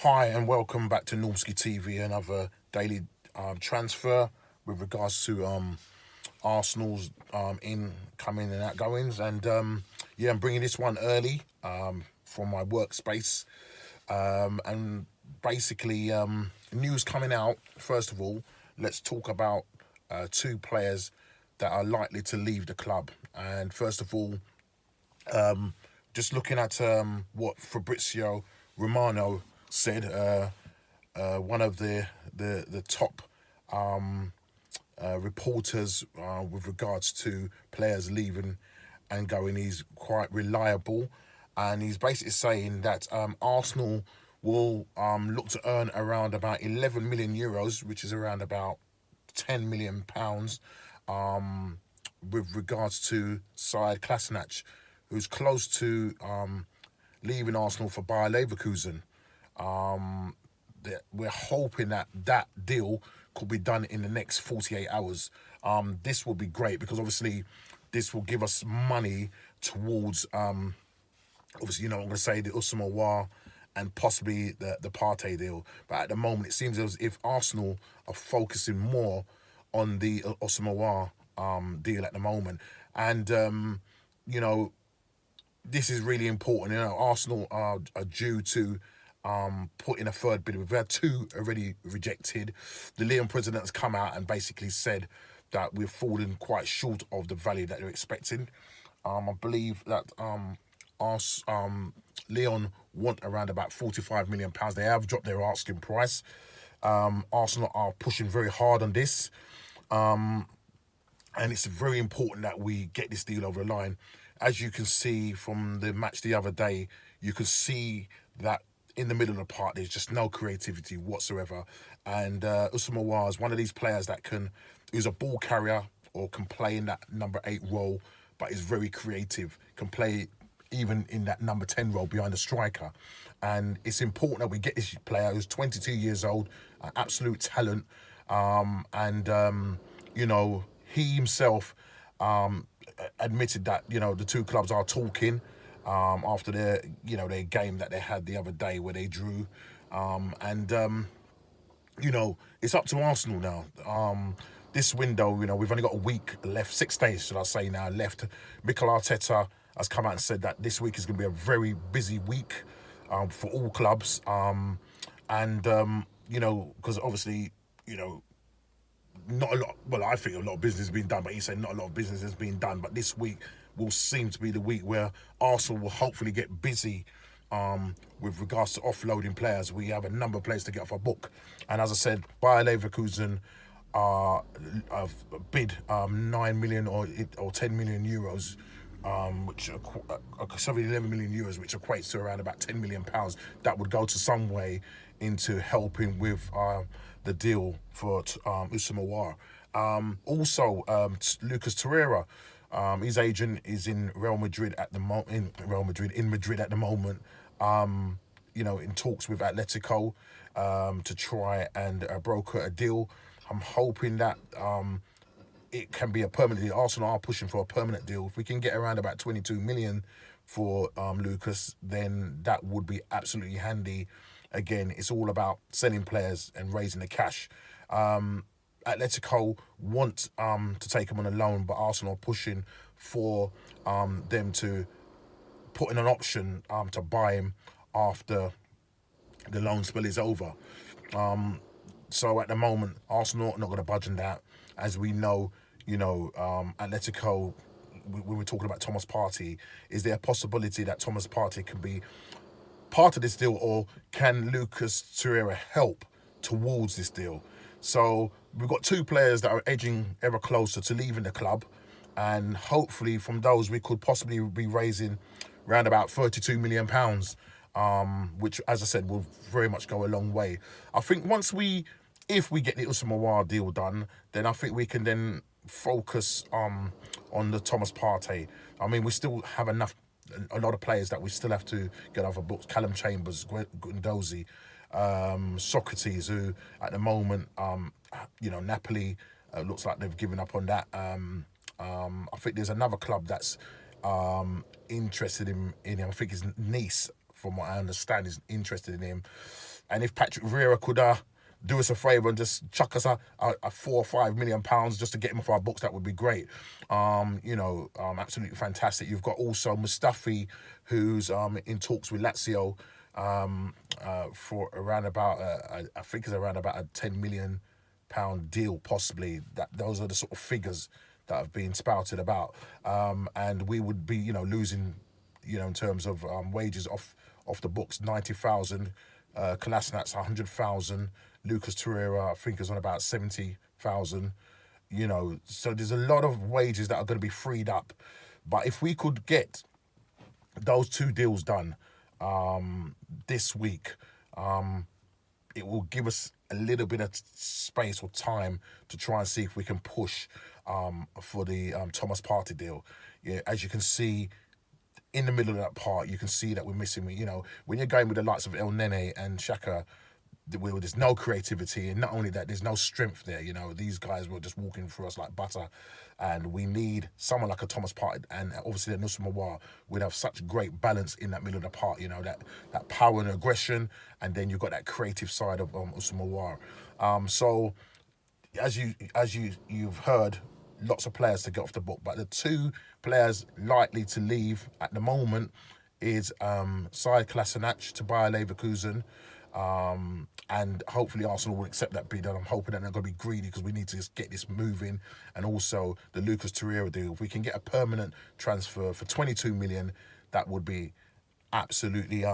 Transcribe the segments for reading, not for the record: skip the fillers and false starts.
Hi and welcome back to Normski TV, another daily transfer with regards to Arsenal's incoming and outgoings. And yeah, I'm bringing this one early from my workspace. And basically, news coming out. First of all, let's talk about two players that are likely to leave the club. And first of all, just looking at what Fabrizio Romano said, one of the top reporters with regards to players leaving and going. He's quite reliable, and he's basically saying that Arsenal will look to earn around about 11 million euros, which is around about 10 million pounds, with regards to side Kolasinac, who's close to leaving Arsenal for Bayer Leverkusen. We're hoping that that deal could be done in the next 48 hours. This will be great because obviously this will give us money towards, obviously, I'm going to say the Usama War and possibly the Partey deal. But at the moment, it seems as if Arsenal are focusing more on the Osama War deal at the moment. And, this is really important. Arsenal are due to put in a third bid. We've had two already rejected. The Leon president has come out and basically said that we've fallen quite short of the value that they're expecting. I believe that Leon want around about £45 million. They have dropped their asking price. Arsenal are pushing very hard on this. And it's very important that we get this deal over the line. As you can see from the match the other day, you can see that in the middle of the park, there's just no creativity whatsoever. And Usama War is one of these players who's a ball carrier or can play in that number 8 role, but is very creative, can play even in that number 10 role behind the striker. And it's important that we get this player who's 22 years old, an absolute talent. He himself admitted that, the two clubs are talking after their game that they had the other day where they drew. It's up to Arsenal now. This window, we've only got a week left, 6 days, should I say now, left. Mikel Arteta has come out and said that this week is going to be a very busy week for all clubs. Because obviously, not a lot. Well, I think a lot of business has been done, but he said not a lot of business has been done. But this week will seem to be the week where Arsenal will hopefully get busy with regards to offloading players. We have a number of players to get off our book, and as I said, Bayer Leverkusen have bid 9 million or 10 million euros. Which are 11 million euros, which equates to around about 10 million pounds. That would go to some way into helping with the deal for Usama War. Also, Lucas Torreira, his agent is in Real Madrid at the moment. In Madrid at the moment. In talks with Atletico to try and broker a deal. I'm hoping that it can be a permanent deal. Arsenal are pushing for a permanent deal. If we can get around about 22 million for Lucas, then that would be absolutely handy. Again, it's all about selling players and raising the cash. Atletico want to take him on a loan, but Arsenal are pushing for them to put in an option to buy him after the loan spell is over. So at the moment, Arsenal are not going to budge on that. As we know, Atletico, when we're talking about Thomas Partey, is there a possibility that Thomas Partey can be part of this deal, or can Lucas Torreira help towards this deal? So we've got two players that are edging ever closer to leaving the club, and hopefully from those we could possibly be raising around about £32 million, which, as I said, will very much go a long way. I think if we get the Usama War deal done, then I think we can then focus on the Thomas Partey. I mean, we still have a lot of players that we still have to get off our books. Callum Chambers, Guendouzi, Socrates, who at the moment, Napoli looks like they've given up on that. I think there's another club that's interested in him. I think it's Nice, from what I understand, is interested in him. And if Patrick Vieira could do us a favour and just chuck us a £4 or £5 million just to get him off our books, that would be great. Absolutely fantastic. You've got also Mustafi, who's in talks with Lazio for around about I think it's around about a £10 million deal, possibly. Those are the sort of figures that have been spouted about, and we would be losing in terms of wages off the books, 90,000. Kolasinac 100,000. Lucas Torreira, I think, is on about 70,000. So there's a lot of wages that are going to be freed up. But if we could get those two deals done this week, it will give us a little bit of space or time to try and see if we can push for the Thomas Partey deal. Yeah, as you can see, in the middle of that part, you can see that we're missing. When you're going with the likes of El Nene and Xhaka, there's no creativity, and not only that, there's no strength there. These guys were just walking through us like butter, and we need someone like a Thomas Partey, and obviously the Nusa would have such great balance in that middle of the part. That power and aggression, and then you've got that creative side of Usmawar. So as you've heard, lots of players to get off the book, but the two players likely to leave at the moment is Said Kolasinac to Bayer Leverkusen, and hopefully Arsenal will accept that bid, and I'm hoping that they're going to be greedy because we need to just get this moving. And also the Lucas Torreira deal, if we can get a permanent transfer for 22 million, that would be absolutely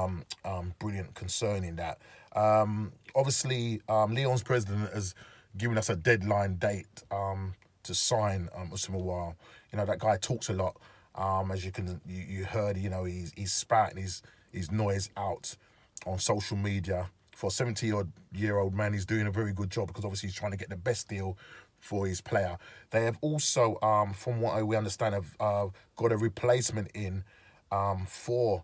brilliant concerning that. Obviously, Lyon's president has given us a deadline date to sign Usmawar. That guy talks a lot. As you heard, he's spouting his noise out on social media. For a 70-odd-year-old man, he's doing a very good job because obviously he's trying to get the best deal for his player. They have also, from what we understand, have got a replacement in for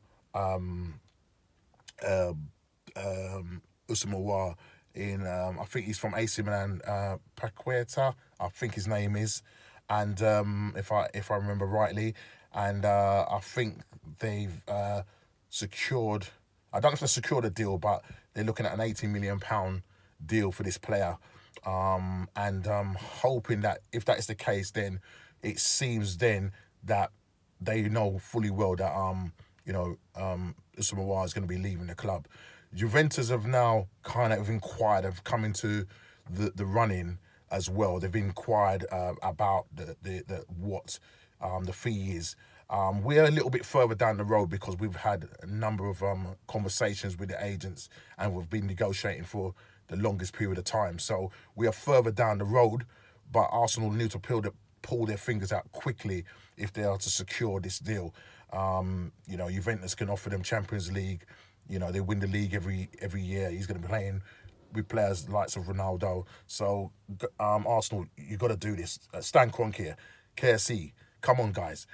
Usmawar in, I think he's from AC Milan, Paqueta, I think his name is, and if I remember rightly, and I think they've secured. I don't know if they secured a deal, but they're looking at an £80 million deal for this player, and hoping that if that is the case, then it seems then that they know fully well that Usmawar is going to be leaving the club. Juventus have now kind of inquired, have come into the running as well. They've inquired about what the fee is. We're a little bit further down the road because we've had a number of conversations with the agents, and we've been negotiating for the longest period of time. So we are further down the road, but Arsenal need to pull their fingers out quickly if they are to secure this deal. Juventus can offer them Champions League. They win the league every year. He's going to be playing with players likes of Ronaldo. So Arsenal, you got to do this. Stan Kroenke, KSE, come on, guys.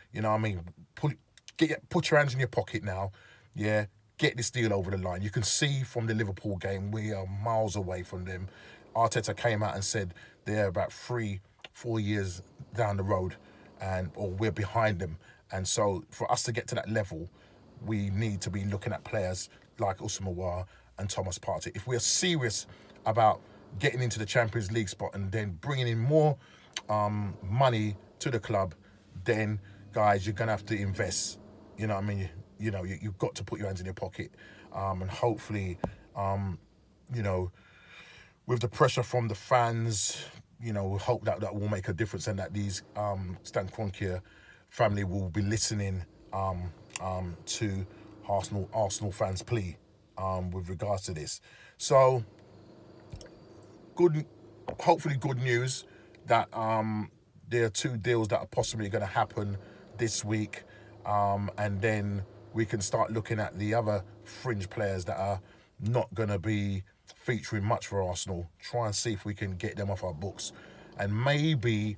Put your hands in your pocket now. Yeah, get this deal over the line. You can see from the Liverpool game, we are miles away from them. Arteta came out and said they're about 3-4 years down the road, or we're behind them. And so for us to get to that level, we need to be looking at players like Usmawar and Thomas Partey. If we're serious about getting into the Champions League spot and then bringing in more money to the club, then, guys, you're going to have to invest. You've got to put your hands in your pocket. And hopefully, with the pressure from the fans, we hope that will make a difference, and that these Stan Kroenke family will be listening to Arsenal fans' plea with regards to this. So, hopefully good news that there are two deals that are possibly going to happen this week, and then we can start looking at the other fringe players that are not going to be featuring much for Arsenal. Try and see if we can get them off our books, and maybe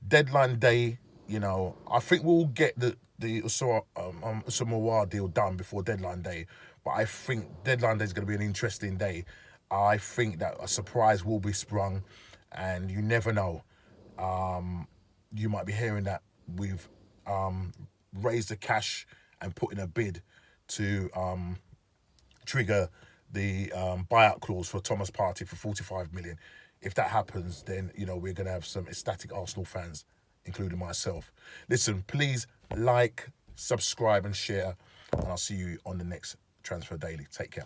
deadline day. I think we'll get the Usmawar deal done before deadline day, but I think deadline day is going to be an interesting day. I think that a surprise will be sprung, and you never know. You might be hearing that we've raised the cash and put in a bid to trigger the buyout clause for Thomas Partey for 45 million. If that happens, then we're going to have some ecstatic Arsenal fans, including myself. Listen, please like, subscribe, and share, and I'll see you on the next Transfer Daily. Take care.